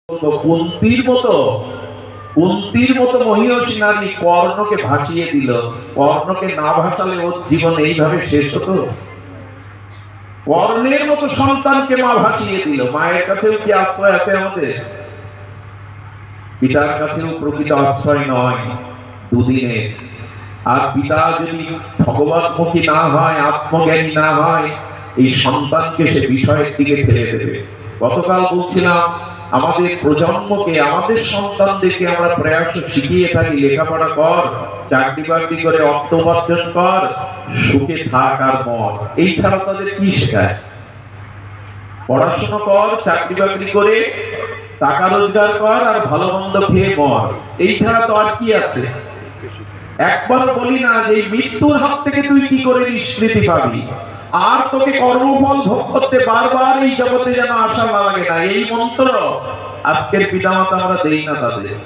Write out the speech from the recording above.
কুন্তির মতো মহিষী নারী কর্ণকে ভাসিয়ে দিল। কর্ণকে না ভাসালে ওর জীবন এইভাবে শেষ হতো? কর্ণের মতো সন্তানকে মা ভাসিয়ে দিল। মায়ের কাছেও কি আশ্রয় আছে আমাদের? পিতার কাছেও প্রকৃত আশ্রয় নয় দুদিনে। আর পিতা যদি ভগবতমুখী না হয়, আত্মজ্ঞানী না হয়, এই সন্তানকে সে বিষয়ের দিকে ফেলে দেবে। গতকাল বলছিলাম, আমাদের প্রজন্মকে, আমাদের সন্তানদেরকে আমরা প্রয়াস শিখিয়ে থাকি, লেখাপড়া কর, চাকরি বাকরি করে অর্থ উপার্জন কর, সুখে থাক আর মর। এই ছাড়া তাদের কি শেখায়? পড়াশোনা কর, চাকরি বাকরি করে টাকা রোজগার কর আর ভালো মন্দ খেয়ে মর। এই ছাড়া তো আর কি আছে? একবার বলি না যে মৃত্যুর হাত থেকে তুই কি করে নিষ্কৃতি পাবি, আর তোকে কর্মফল ভোগ করতে বারবার এই জগতে যেন আসা না লাগে না। এই মন্ত্র আজকের পিতামাতা আমরা দেই না তাদের।